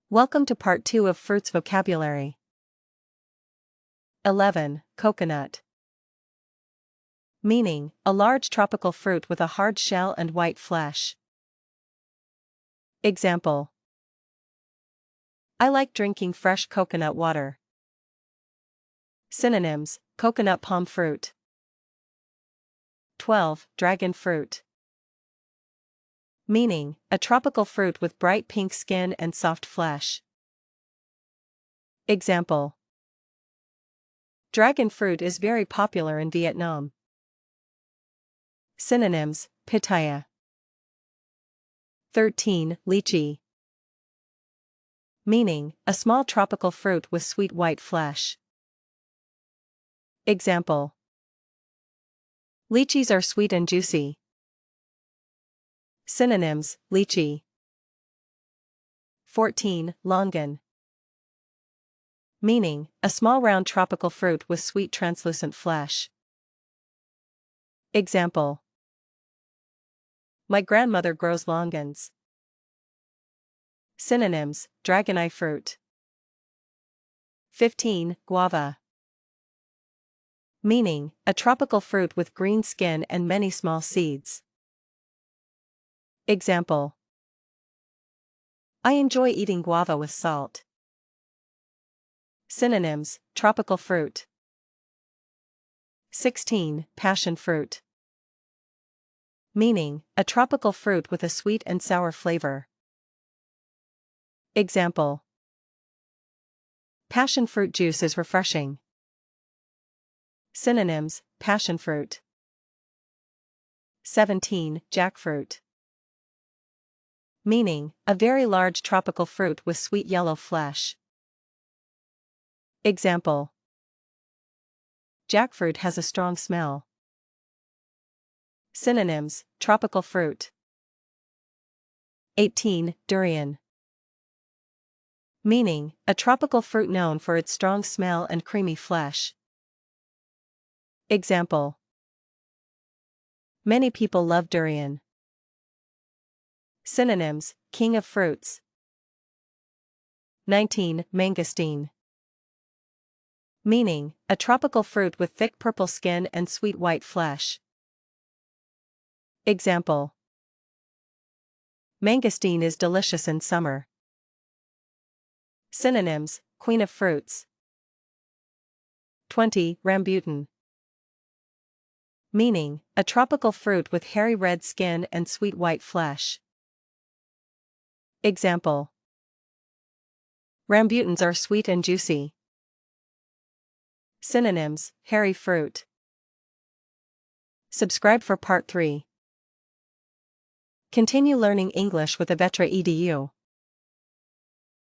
Welcome to Part 2 of Fruits Vocabulary. 11. Coconut. Meaning, a large tropical fruit with a hard shell and white flesh. Example: I like drinking fresh coconut water. Synonyms: coconut, palm fruit. 12. Dragon fruit. Meaning, a tropical fruit with bright pink skin and soft flesh. Example: Dragon fruit is very popular in Vietnam. Synonyms: pitaya. 13. Lychee. Meaning, a small tropical fruit with sweet white flesh. Example: Lychees are sweet and juicy. Synonyms: lychee. 14. Longan. Meaning, a small round tropical fruit with sweet translucent flesh. Example: My grandmother grows longans. Synonyms: dragon eye fruit. 15. Guava. Meaning, a tropical fruit with green skin and many small seeds. Example: I enjoy eating guava with salt. Synonyms: tropical fruit. 16. Passion fruit. Meaning, a tropical fruit with a sweet and sour flavor. Example: Passion fruit juice is refreshing. Synonyms: passion fruit. 17. Jackfruit. Meaning, a very large tropical fruit with sweet yellow flesh. Example: Jackfruit has a strong smell. Synonyms: tropical fruit. 18. Durian. Meaning, a tropical fruit known for its strong smell and creamy flesh. Example: Many people love durian. Synonyms: king of fruits. 19. Mangosteen. Meaning, a tropical fruit with thick purple skin and sweet white flesh. Example: Mangosteen is delicious in summer. Synonyms: queen of fruits. 20. Rambutan. Meaning, a tropical fruit with hairy red skin and sweet white flesh. Example: Rambutans are sweet and juicy. Synonyms: hairy fruit. Subscribe for Part 3. Continue learning English with AVETRA EDU.